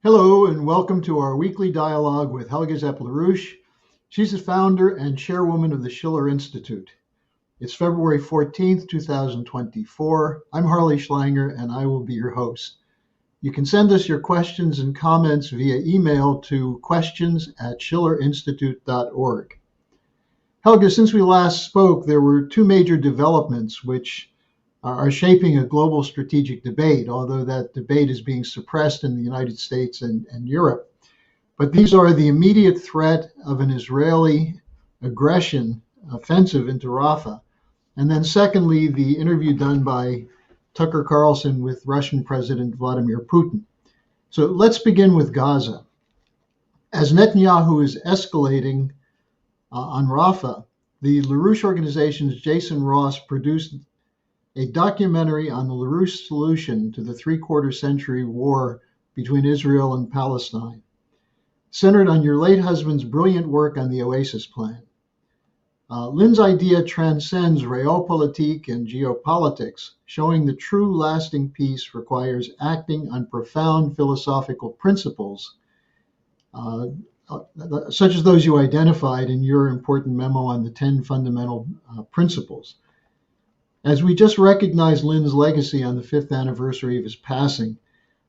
Hello, and welcome to our weekly dialogue with Helga Zepp-LaRouche. She's the founder and chairwoman of the Schiller Institute. It's February 14th, 2024. I'm Harley Schlanger, and I will be your host. You can send us your questions and comments via email to questions@schillerinstitute.org. Helga, since we last spoke, there were two major developments which are shaping a global strategic debate, although that debate is being suppressed in the United States and Europe. But these are the immediate threat of an Israeli aggression offensive into Rafah, and then secondly, the interview done by Tucker Carlson with Russian President Vladimir Putin. So let's begin with Gaza. As Netanyahu is escalating on Rafah, the LaRouche Organization's Jason Ross produced a documentary on the LaRouche solution to the three-quarter century war between Israel and Palestine, centered on your late husband's brilliant work on the Oasis plan. Lynn's idea transcends realpolitik and geopolitics, showing the true lasting peace requires acting on profound philosophical principles, such as those you identified in your important memo on the 10 fundamental principles. As we just recognized Lynn's legacy on the 5th anniversary of his passing,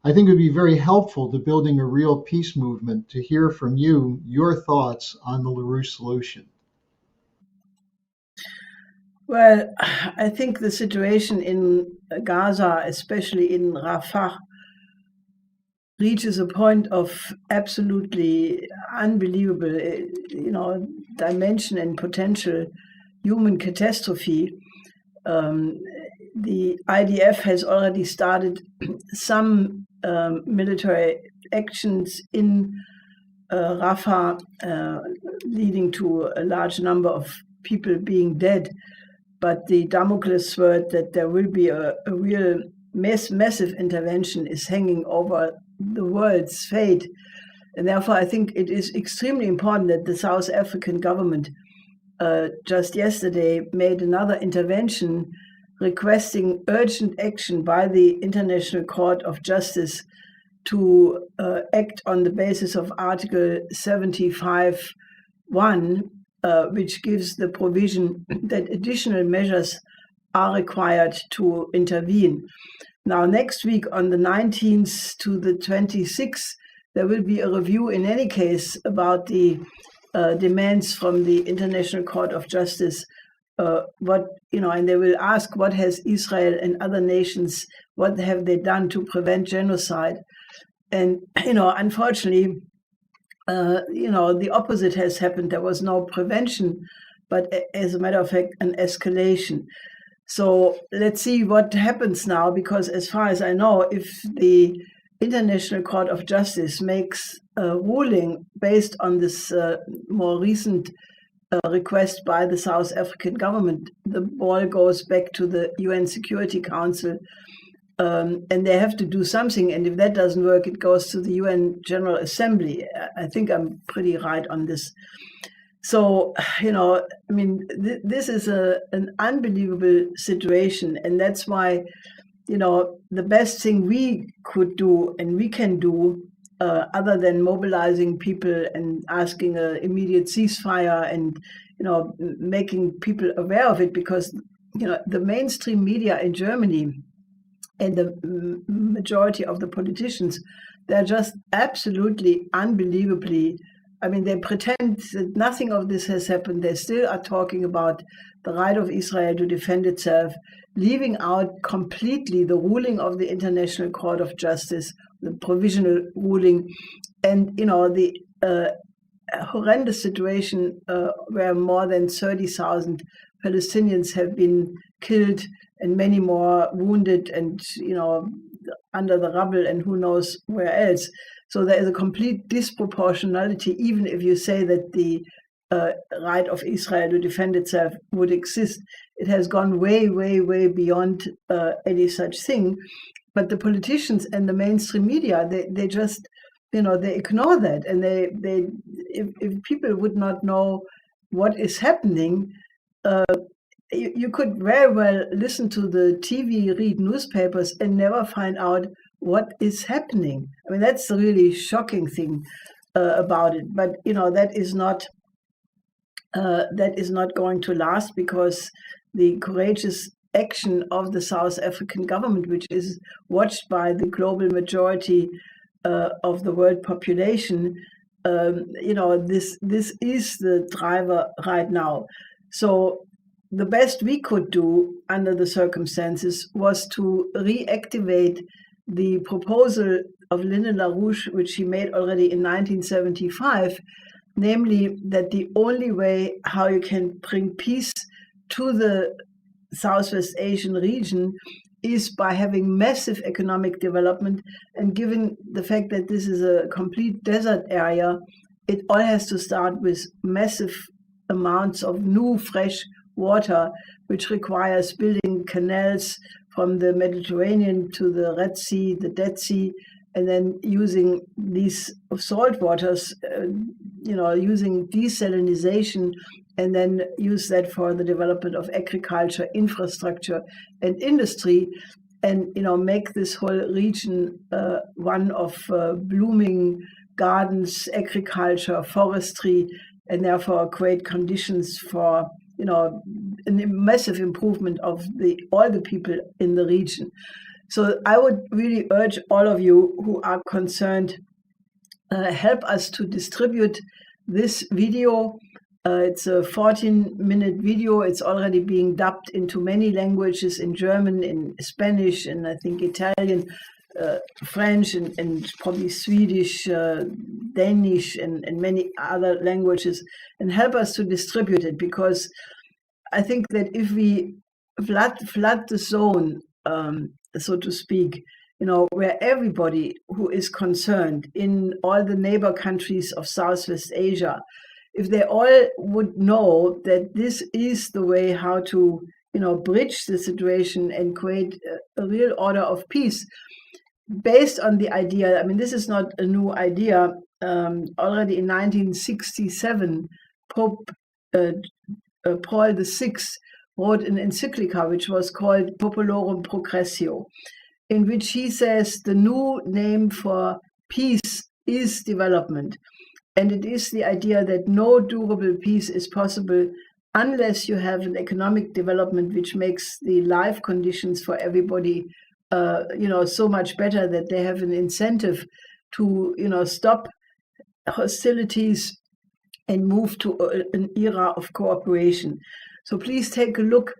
I think it would be very helpful to building a real peace movement to hear from you your thoughts on the LaRouche solution. Well, I think the situation in Gaza, especially in Rafah, reaches a point of absolutely unbelievable, dimension and potential human catastrophe. The IDF has already started some military actions in Rafah, leading to a large number of people being dead. But the Damocles sword that there will be a real massive intervention is hanging over the world's fate. And therefore, I think it is extremely important that the South African government just yesterday made another intervention requesting urgent action by the International Court of Justice to act on the basis of Article 75(1), which gives the provision that additional measures are required to intervene. Now, next week on the 19th to the 26th, there will be a review in any case about the demands from the International Court of Justice, and they will ask what has Israel and other nations, what have they done to prevent genocide? And, unfortunately, the opposite has happened. There was no prevention, but as a matter of fact, an escalation. So let's see what happens now, because as far as I know, if the International Court of Justice makes a ruling based on this more recent request by the South African government, the ball goes back to the UN Security Council, and they have to do something. And if that doesn't work, it goes to the UN General Assembly. I think I'm pretty right on this. So, this is an unbelievable situation, and that's why the best thing we could do and we can do, other than mobilizing people and asking an immediate ceasefire and, making people aware of it, because, the mainstream media in Germany and the majority of the politicians, they're just absolutely unbelievably, they pretend that nothing of this has happened. They still are talking about the right of Israel to defend itself, leaving out completely the ruling of the International Court of Justice, the provisional ruling, and the horrendous situation where more than 30,000 Palestinians have been killed and many more wounded and under the rubble and who knows where else. So there is a complete disproportionality, even if you say that the right of Israel to defend itself would exist. It has gone way, way, way beyond any such thing. But the politicians and the mainstream media, they just, they ignore that. And if people would not know what is happening, you could very well listen to the TV, read newspapers, and never find out what is happening. I mean, that's the really shocking thing about it. But that is not going to last, because the courageous action of the South African government, which is watched by the global majority of the world population, this is the driver right now. So the best we could do under the circumstances was to reactivate the proposal of LaRouche, which she made already in 1975, namely that the only way how you can bring peace to the Southwest Asian region is by having massive economic development. And given the fact that this is a complete desert area, it all has to start with massive amounts of new fresh water, which requires building canals from the Mediterranean to the Red Sea, the Dead Sea, and then using these salt waters, using desalination, and then use that for the development of agriculture, infrastructure, and industry, and make this whole region one of blooming gardens, agriculture, forestry, and therefore create conditions for a massive improvement of all the people in the region. So I would really urge all of you who are concerned, help us to distribute this video. It's a 14-minute video. It's already being dubbed into many languages, in German, in Spanish, and I think Italian, French, and probably Swedish, Danish, and many other languages, and help us to distribute it, because I think that if we flood the zone, so to speak, where everybody who is concerned in all the neighbor countries of Southwest Asia, if they all would know that this is the way how to, bridge the situation and create a real order of peace, based on the idea, I mean, this is not a new idea. Already in 1967, Pope Paul VI wrote an encyclica which was called Populorum Progressio, in which he says the new name for peace is development. And it is the idea that no durable peace is possible unless you have an economic development which makes the life conditions for everybody so much better that they have an incentive to stop hostilities and move to an era of cooperation. So please take a look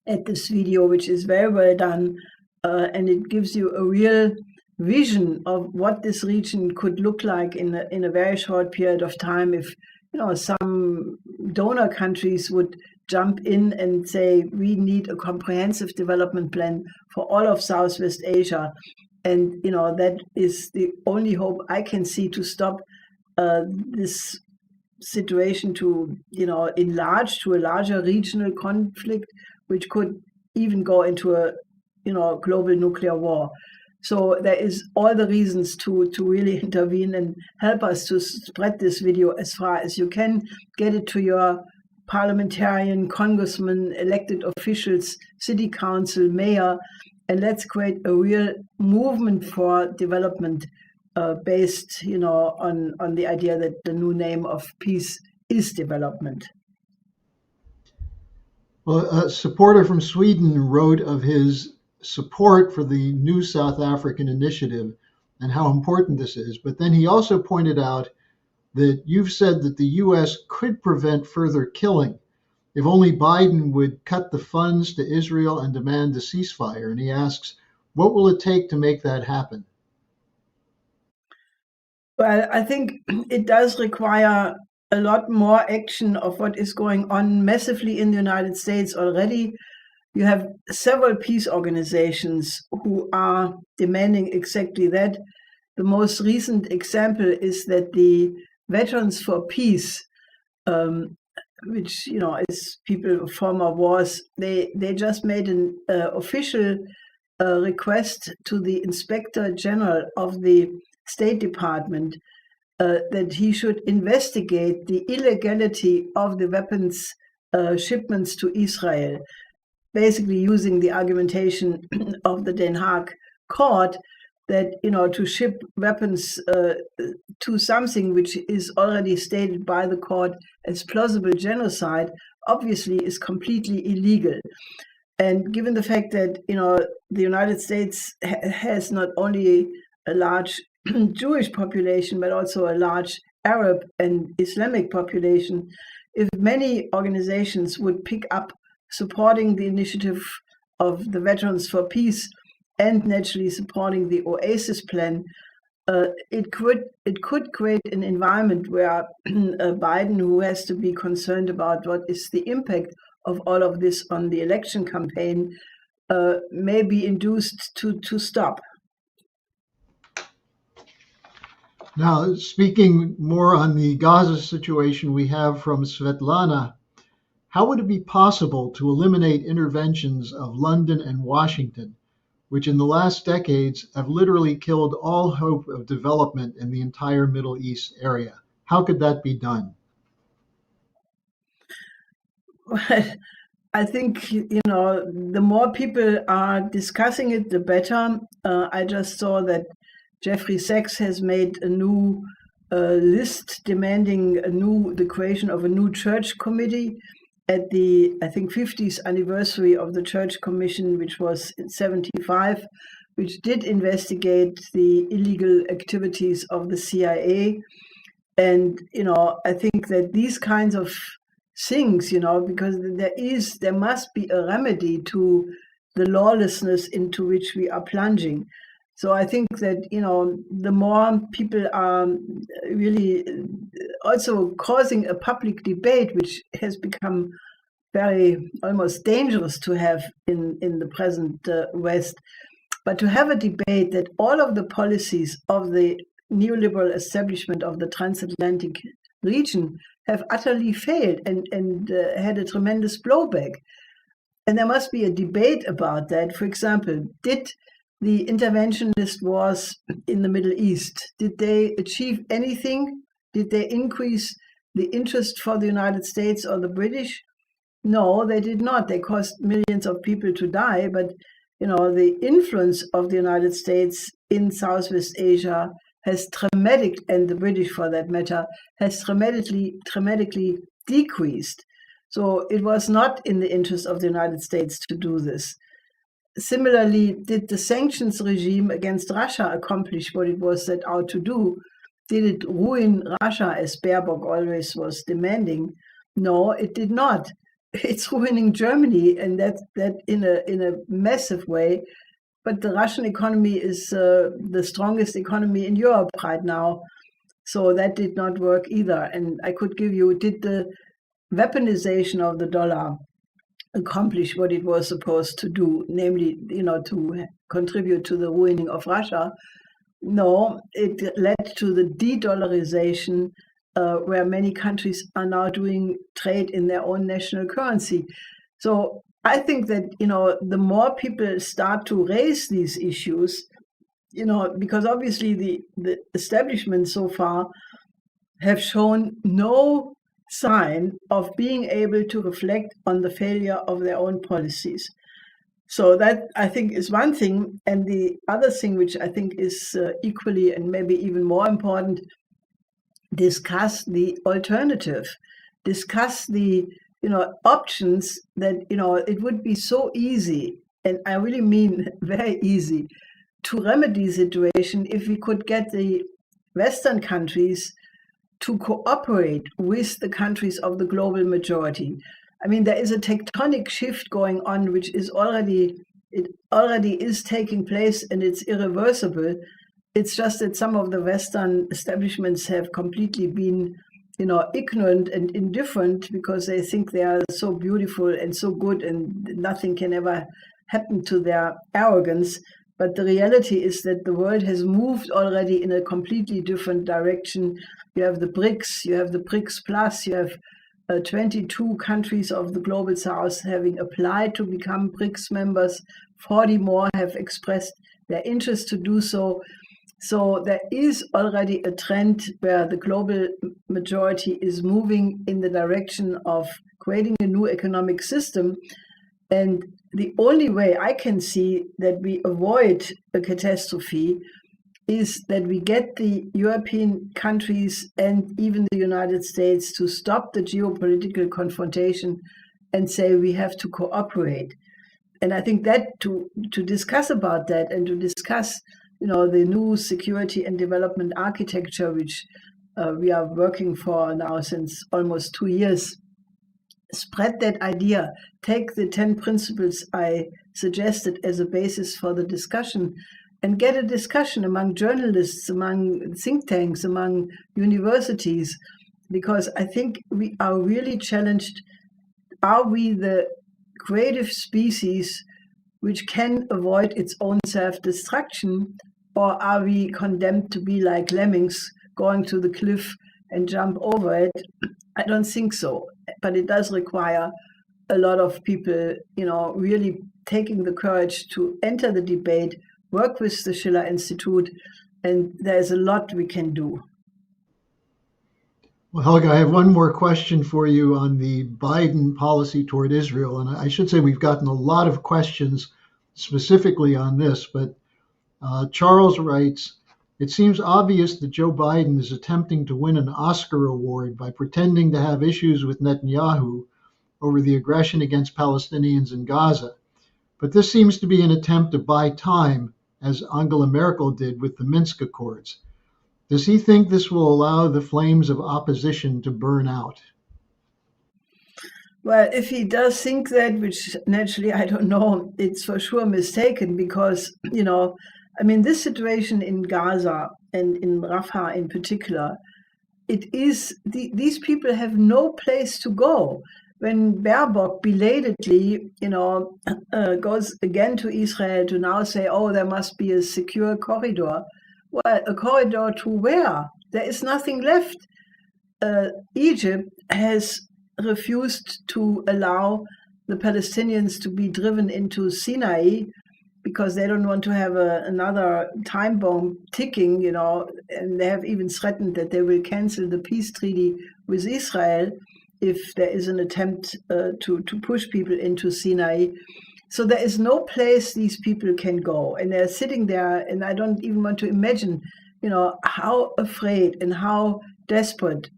at this video, which is very well done, and it gives you a real vision of what this region could look like in a very short period of time if some donor countries would jump in and say we need a comprehensive development plan for all of Southwest Asia, and that is the only hope I can see to stop this situation to enlarge to a larger regional conflict, which could even go into a global nuclear war. So there is all the reasons to really intervene and help us to spread this video as far as you can. Get it to your parliamentarian, congressman, elected officials, city council, mayor, and let's create a real movement for development based on the idea that the new name of peace is development. Well, a supporter from Sweden wrote of his support for the new South African initiative and how important this is. But then he also pointed out that you've said that the U.S. could prevent further killing if only Biden would cut the funds to Israel and demand a ceasefire. And he asks, what will it take to make that happen? Well, I think it does require a lot more action of what is going on massively in the United States already. You have several peace organizations who are demanding exactly that. The most recent example is that the Veterans for Peace, which is people of former wars, they just made an official request to the Inspector General of the State Department that he should investigate the illegality of the weapons shipments to Israel, basically using the argumentation of the Den Haag court that, to ship weapons to something which is already stated by the court as plausible genocide obviously is completely illegal. And given the fact that, the United States has not only a large Jewish population, but also a large Arab and Islamic population, if many organizations would pick up supporting the initiative of the Veterans for Peace and naturally supporting the Oasis plan, it could create an environment where Biden, who has to be concerned about what is the impact of all of this on the election campaign, may be induced to stop. Now, speaking more on the Gaza situation, we have from Svetlana, how would it be possible to eliminate interventions of London and Washington, which in the last decades have literally killed all hope of development in the entire Middle East area? How could that be done? I think, the more people are discussing it, the better. I just saw that Jeffrey Sachs has made a new list demanding the creation of a new church committee at the, I think, 50th anniversary of the Church Commission, which was in 1975, which did investigate the illegal activities of the CIA. And, I think that these kinds of things, because there must be a remedy to the lawlessness into which we are plunging. So I think that, the more people are really also causing a public debate, which has become very almost dangerous to have in the present West, but to have a debate that all of the policies of the neoliberal establishment of the transatlantic region have utterly failed and had a tremendous blowback. And there must be a debate about that. For example, did the interventionist wars in the Middle East, did they achieve anything? Did they increase the interest for the United States or the British? No, they did not. They caused millions of people to die. But, the influence of the United States in Southwest Asia has and the British for that matter, has dramatically decreased. So it was not in the interest of the United States to do this. Similarly, did the sanctions regime against Russia accomplish what it was set out to do? Did it ruin Russia, as Baerbock always was demanding? No, it did not. It's ruining Germany, and that in a massive way. But the Russian economy is the strongest economy in Europe right now. So that did not work either. And I could give you, did the weaponization of the dollar accomplish what it was supposed to do, namely, to contribute to the ruining of Russia? No, it led to the de-dollarization, where many countries are now doing trade in their own national currency. So I think that, the more people start to raise these issues, because obviously the establishment so far have shown no sign of being able to reflect on the failure of their own policies. So that, I think, is one thing. And the other thing, which I think is equally and maybe even more important, discuss the alternative, discuss the options that, it would be so easy, and I really mean very easy, to remedy the situation if we could get the Western countries to cooperate with the countries of the global majority. I mean, there is a tectonic shift going on, which is already is taking place, and it's irreversible. It's just that some of the Western establishments have completely been, ignorant and indifferent because they think they are so beautiful and so good and nothing can ever happen to their arrogance. But the reality is that the world has moved already in a completely different direction. You have the BRICS, you have the BRICS Plus, you have 22 countries of the global south having applied to become BRICS members. 40 more have expressed their interest to do so. So there is already a trend where the global majority is moving in the direction of creating a new economic system. And the only way I can see that we avoid a catastrophe is that we get the European countries and even the United States to stop the geopolitical confrontation and say we have to cooperate. And I think that to discuss about that and to discuss, the new security and development architecture, which we are working for now since almost 2 years, spread that idea, take the 10 principles I suggested as a basis for the discussion, and get a discussion among journalists, among think tanks, among universities, because I think we are really challenged. Are we the creative species which can avoid its own self-destruction, or are we condemned to be like lemmings going to the cliff and jump over it? I don't think so, but it does require a lot of people, really taking the courage to enter the debate, work with the Schiller Institute, and there's a lot we can do. Well, Helga, I have one more question for you on the Biden policy toward Israel. And I should say we've gotten a lot of questions specifically on this, but Charles writes, it seems obvious that Joe Biden is attempting to win an Oscar award by pretending to have issues with Netanyahu over the aggression against Palestinians in Gaza. But this seems to be an attempt to buy time, as Angela Merkel did with the Minsk Accords. Does he think this will allow the flames of opposition to burn out? Well, if he does think that, which naturally I don't know, it's for sure mistaken because, this situation in Gaza and in Rafah in particular, these people have no place to go. When Baerbock belatedly, goes again to Israel to now say, oh, there must be a secure corridor. Well, a corridor to where? There is nothing left. Egypt has refused to allow the Palestinians to be driven into Sinai because they don't want to have another time bomb ticking, and they have even threatened that they will cancel the peace treaty with Israel if there is an attempt to push people into Sinai. So there is no place these people can go. And they're sitting there, and I don't even want to imagine, how afraid and how desperate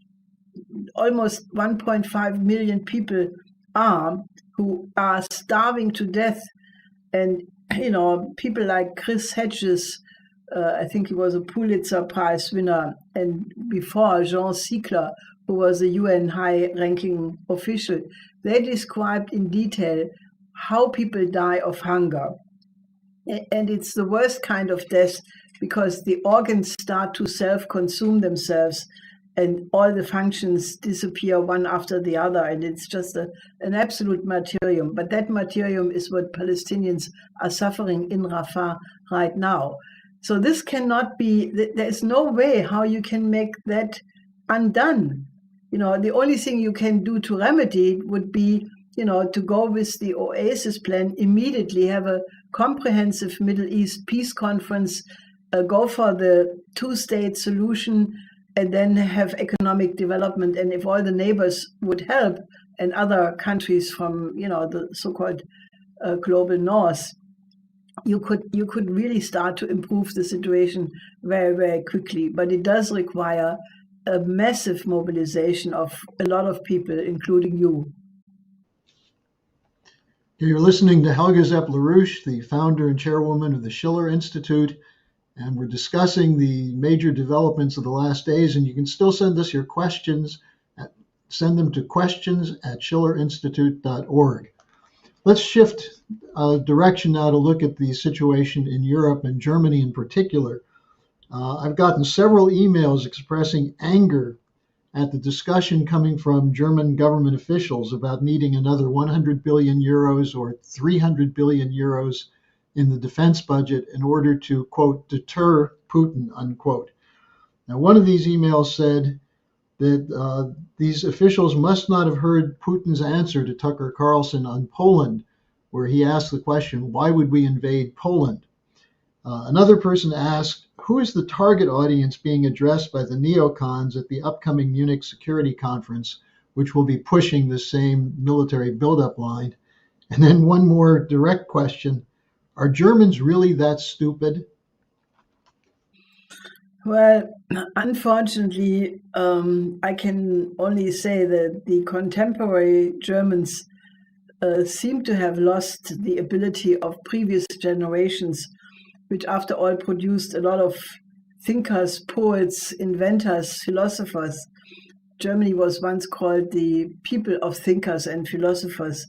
almost 1.5 million people are who are starving to death. And, people like Chris Hedges, I think he was a Pulitzer Prize winner, and before Jean Siegler, who was a UN high-ranking official, they described in detail how people die of hunger. And it's the worst kind of death because the organs start to self-consume themselves and all the functions disappear one after the other. And it's just an absolute martyrium. But that martyrium is what Palestinians are suffering in Rafah right now. So this cannot be, there's no way how you can make that undone. The only thing you can do to remedy it would be, to go with the Oasis plan, immediately have a comprehensive Middle East peace conference, go for the two-state solution, and then have economic development. And if all the neighbors would help, and other countries from, the so-called global north, you could really start to improve the situation very, very quickly. But it does require a massive mobilization of a lot of people, including you. You're listening to Helga Zepp-LaRouche, the founder and chairwoman of the Schiller Institute, and we're discussing the major developments of the last days. And you can still send us your questions. Send them to questions@schillerinstitute.org. Let's shift direction now to look at the situation in Europe and Germany in particular. I've gotten several emails expressing anger at the discussion coming from German government officials about needing another 100 billion euros or 300 billion euros in the defense budget in order to, quote, deter Putin, unquote. Now, one of these emails said that these officials must not have heard Putin's answer to Tucker Carlson on Poland, where he asked the question, why would we invade Poland? Another person asked, who is the target audience being addressed by the neocons at the upcoming Munich Security Conference, which will be pushing the same military buildup line? And then one more direct question, are Germans really that stupid? Well, unfortunately, I can only say that the contemporary Germans seem to have lost the ability of previous generations, which after all produced a lot of thinkers, poets, inventors, philosophers. Germany was once called the people of thinkers and philosophers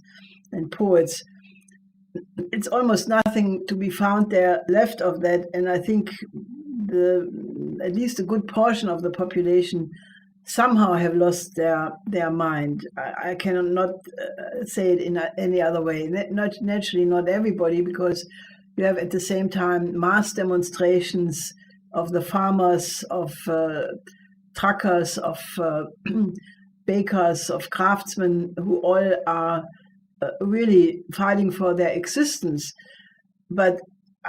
and poets. It's almost nothing to be found there left of that, and I think at least a good portion of the population somehow have lost their mind. I cannot say it in any other way. Naturally, not everybody, because you have at the same time mass demonstrations of the farmers, of truckers, of bakers, of craftsmen, who all are really fighting for their existence. But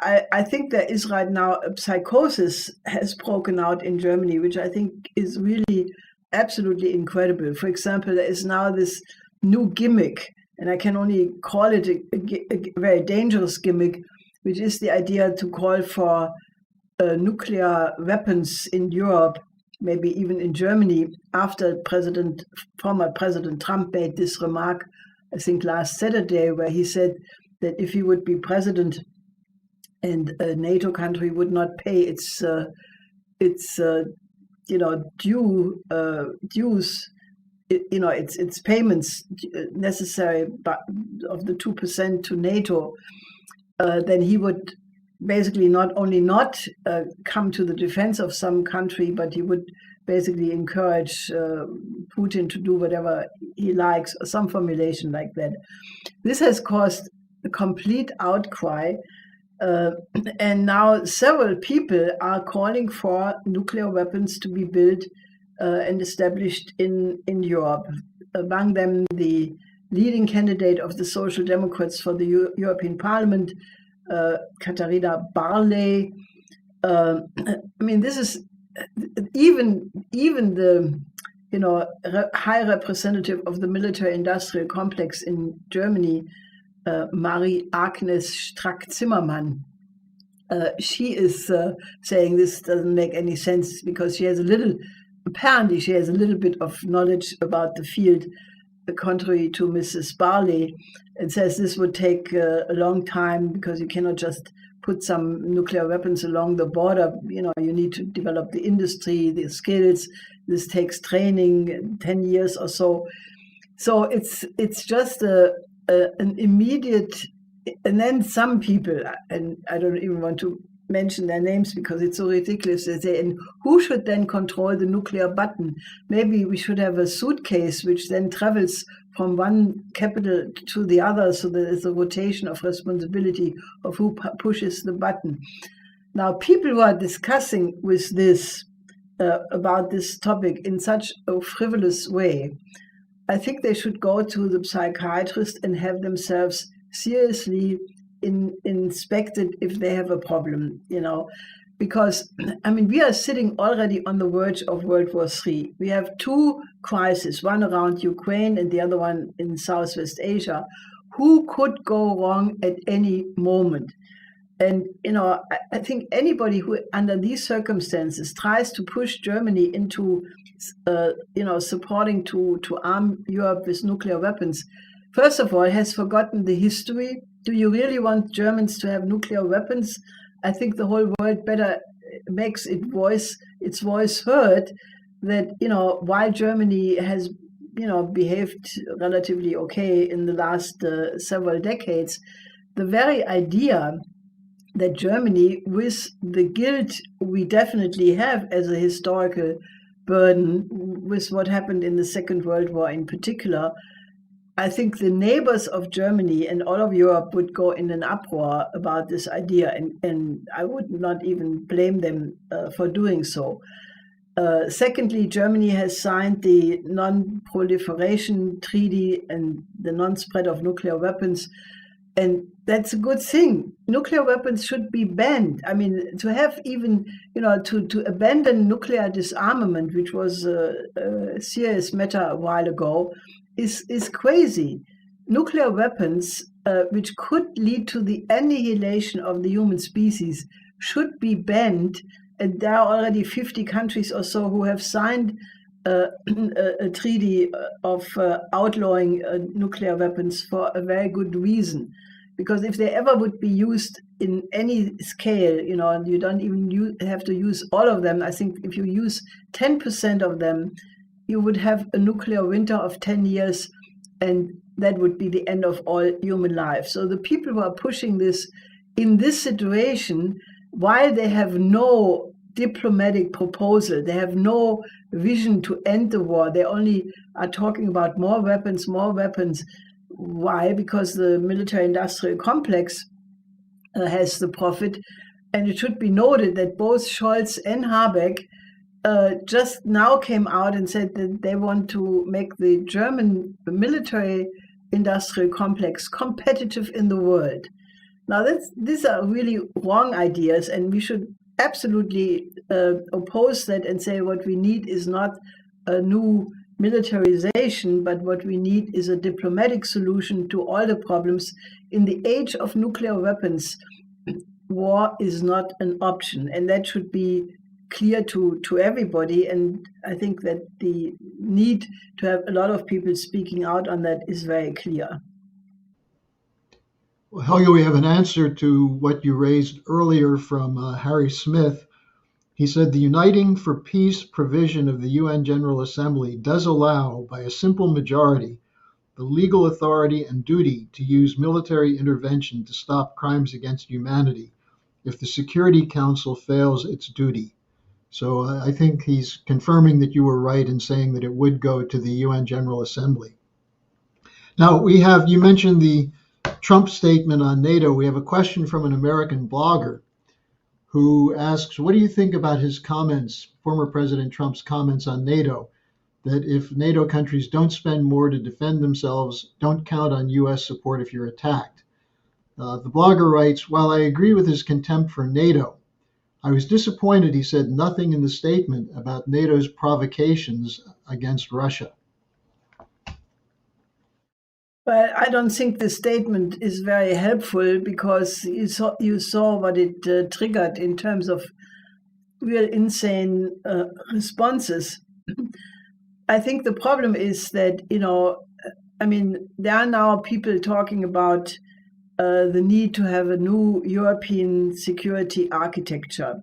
I think there is right now a psychosis has broken out in Germany, which I think is really absolutely incredible. For example, there is now this new gimmick, and I can only call it a very dangerous gimmick, which is the idea to call for nuclear weapons in Europe, maybe even in Germany, after former President Trump made this remark, I think last Saturday, where he said that if he would be president and a NATO country would not pay its dues, its payments necessary of the 2% to NATO, then he would basically not only not come to the defense of some country, but he would basically encourage Putin to do whatever he likes, or some formulation like that. This has caused a complete outcry, and now several people are calling for nuclear weapons to be built and established in Europe. Among them, the leading candidate of the Social Democrats for the European Parliament, Katharina Barley. This is even the high representative of the military-industrial complex in Germany, Marie-Agnes Strack-Zimmermann. She is saying this doesn't make any sense, because apparently she has a little bit of knowledge about the field, contrary to Mrs. Barley, and says this would take a long time, because you cannot just put some nuclear weapons along the border. You need to develop the industry, the skills. This takes training, 10 years or so. So it's just an immediate, and then some people, and I don't even want to mention their names because it's so ridiculous, they say, and who should then control the nuclear button? Maybe we should have a suitcase which then travels from one capital to the other, so there is a rotation of responsibility of who pushes the button. Now, people who are discussing with this about this topic in such a frivolous way, I think they should go to the psychiatrist and have themselves seriously inspected if they have a problem, because we are sitting already on the verge of World War III. We have two crises, one around Ukraine and the other one in Southwest Asia. Who could go wrong at any moment? And I think anybody who under these circumstances tries to push Germany into supporting to arm Europe with nuclear weapons, first of all, has forgotten the history. Do you really want Germans to have nuclear weapons? I think the whole world better makes its voice heard, that while Germany has behaved relatively okay in the last several decades, the very idea that Germany, with the guilt we definitely have as a historical burden, with what happened in the Second World War in particular, I think the neighbors of Germany and all of Europe would go in an uproar about this idea, and I would not even blame them for doing so. Secondly, Germany has signed the Non-Proliferation Treaty and the non-spread of nuclear weapons, and that's a good thing. Nuclear weapons should be banned. To have even, to abandon nuclear disarmament, which was a serious matter a while ago, is crazy. Nuclear weapons, which could lead to the annihilation of the human species, should be banned And there are already 50 countries or so who have signed a treaty of outlawing nuclear weapons for a very good reason. Because if they ever would be used in any scale, and you don't even have to use all of them, I think if you use 10% of them, you would have a nuclear winter of 10 years, and that would be the end of all human life. So the people who are pushing this in this situation, while they have no diplomatic proposal, they have no vision to end the war, they only are talking about more weapons, more weapons. Why? Because the military-industrial complex has the profit. And it should be noted that both Scholz and Habeck just now came out and said that they want to make the German military-industrial complex competitive in the world. Now, these are really wrong ideas, and we should absolutely oppose that and say what we need is not a new militarization, but what we need is a diplomatic solution to all the problems. In the age of nuclear weapons, war is not an option, and that should be clear to everybody. And I think that the need to have a lot of people speaking out on that is very clear. Well, Helga, we have an answer to what you raised earlier from Harry Smith. He said the Uniting for Peace provision of the UN General Assembly does allow, by a simple majority, the legal authority and duty to use military intervention to stop crimes against humanity if the Security Council fails its duty. So I think he's confirming that you were right in saying that it would go to the UN General Assembly. Now, you mentioned the Trump statement on NATO. We have a question from an American blogger who asks, what do you think about his comments, former President Trump's comments on NATO, that if NATO countries don't spend more to defend themselves, don't count on US support if you're attacked? The blogger writes, while I agree with his contempt for NATO, I was disappointed he said nothing in the statement about NATO's provocations against Russia. Well, I don't think the statement is very helpful because you saw what it triggered in terms of real insane responses. I think the problem is that, there are now people talking about the need to have a new European security architecture,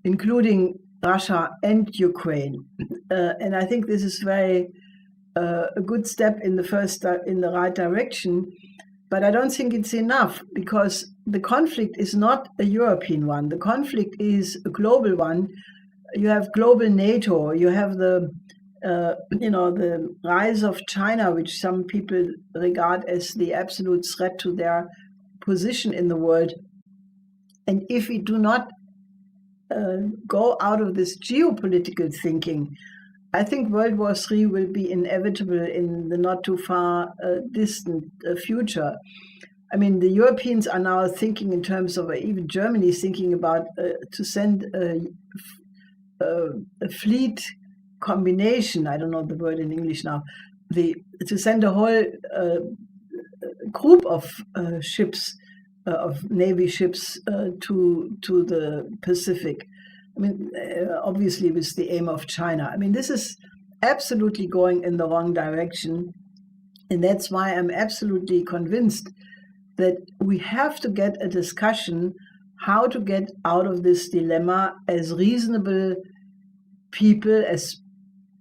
including Russia and Ukraine. And I think this is a good step in the right direction, but I don't think it's enough because the conflict is not a European one. The conflict is a global one. You have global NATO. You have the rise of China, which some people regard as the absolute threat to their position in the world. And if we do not go out of this geopolitical thinking, I think World War III will be inevitable in the not too far distant future. I mean, the Europeans are now thinking in terms of, even Germany is thinking about to send a fleet combination, I don't know the word in English now, to send a whole group of ships, of Navy ships to the Pacific. I mean, obviously with the aim of China. I mean, this is absolutely going in the wrong direction. And that's why I'm absolutely convinced that we have to get a discussion how to get out of this dilemma as reasonable people, as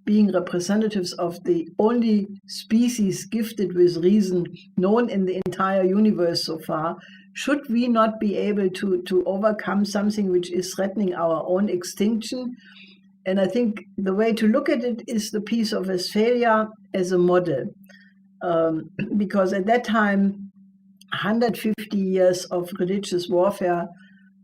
being representatives of the only species gifted with reason known in the entire universe so far. Should we not be able to overcome something which is threatening our own extinction? And I think the way to look at it is the Peace of Westphalia as a model. Because at that time, 150 years of religious warfare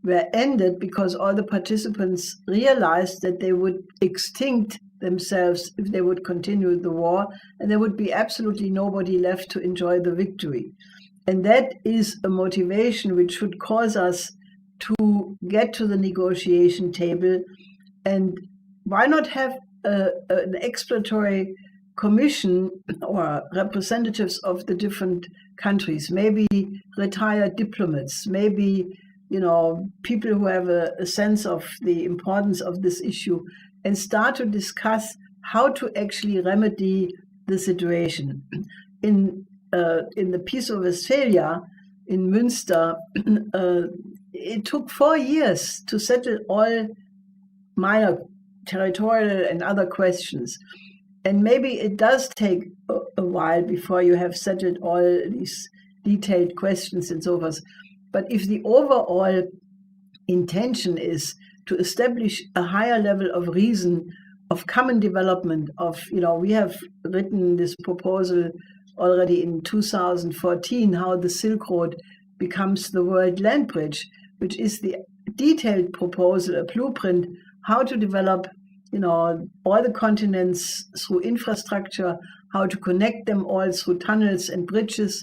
were ended because all the participants realized that they would extinct themselves if they would continue the war, and there would be absolutely nobody left to enjoy the victory. And that is a motivation which should cause us to get to the negotiation table. And why not have an exploratory commission or representatives of the different countries, maybe retired diplomats, maybe people who have a sense of the importance of this issue, and start to discuss how to actually remedy the situation. In the Peace of Westphalia in Münster, it took 4 years to settle all minor territorial and other questions. And maybe it does take a while before you have settled all these detailed questions and so forth. But if the overall intention is to establish a higher level of reason, of common development, we have written this proposal already in 2014, how the Silk Road becomes the world land bridge, which is the detailed proposal, a blueprint, how to develop all the continents through infrastructure, how to connect them all through tunnels and bridges,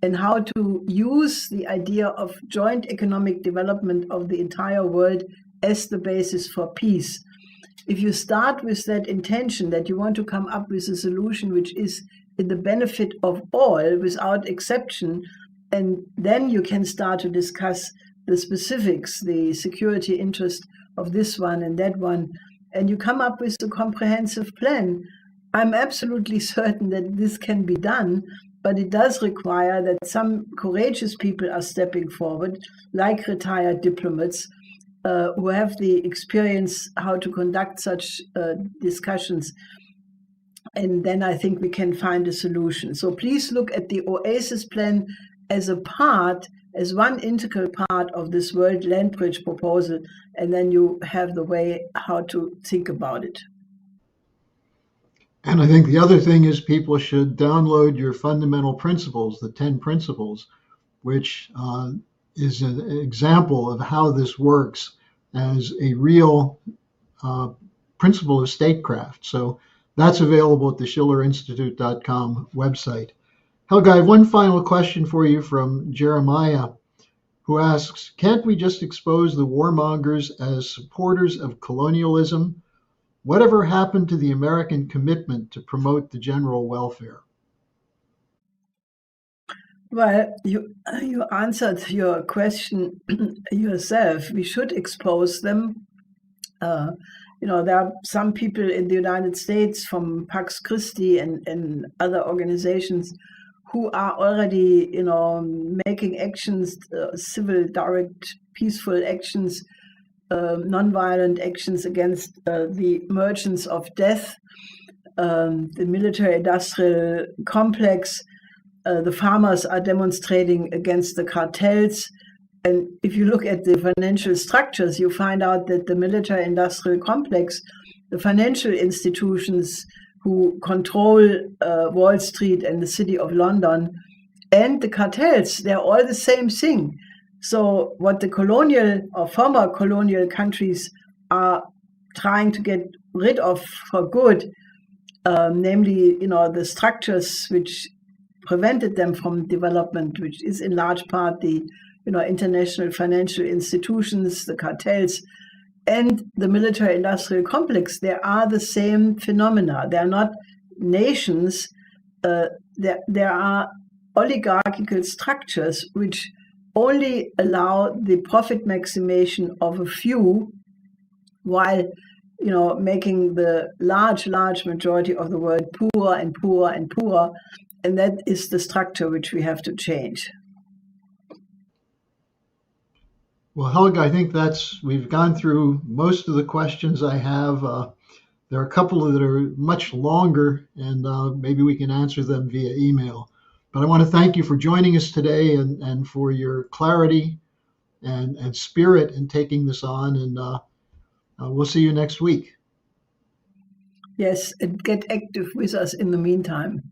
and how to use the idea of joint economic development of the entire world as the basis for peace. If you start with that intention that you want to come up with a solution which is in the benefit of all without exception, and then you can start to discuss the specifics, the security interest of this one and that one, and you come up with a comprehensive plan. I'm absolutely certain that this can be done, but it does require that some courageous people are stepping forward, like retired diplomats, who have the experience how to conduct such discussions. And then I think we can find a solution. So please look at the Oasis plan as one integral part of this World Land Bridge proposal, and then you have the way how to think about it. And I think the other thing is people should download your fundamental principles, the 10 principles, which is an example of how this works as a real principle of statecraft. So that's available at the schillerinstitute.com website. Helga, I have one final question for you from Jeremiah, who asks, can't we just expose the warmongers as supporters of colonialism? Whatever happened to the American commitment to promote the general welfare? Well, you answered your question yourself. We should expose them. There are some people in the United States from Pax Christi and other organizations who are already, making actions, civil, direct, peaceful actions, nonviolent actions against the merchants of death, the military-industrial complex. The farmers are demonstrating against the cartels. And if you look at the financial structures, you find out that the military-industrial complex, the financial institutions who control Wall Street and the City of London, and the cartels, they're all the same thing. So what the colonial or former colonial countries are trying to get rid of for good, namely, the structures which prevented them from development, which is in large part the international financial institutions, the cartels, and the military-industrial complex, there are the same phenomena. They are not nations. There are oligarchical structures which only allow the profit maximization of a few, while making the large majority of the world poorer and poorer and poorer. And that is the structure which we have to change. Well, Helga, I think we've gone through most of the questions I have. There are a couple that are much longer, and maybe we can answer them via email. But I want to thank you for joining us today and for your clarity and spirit in taking this on. And we'll see you next week. Yes, and get active with us in the meantime.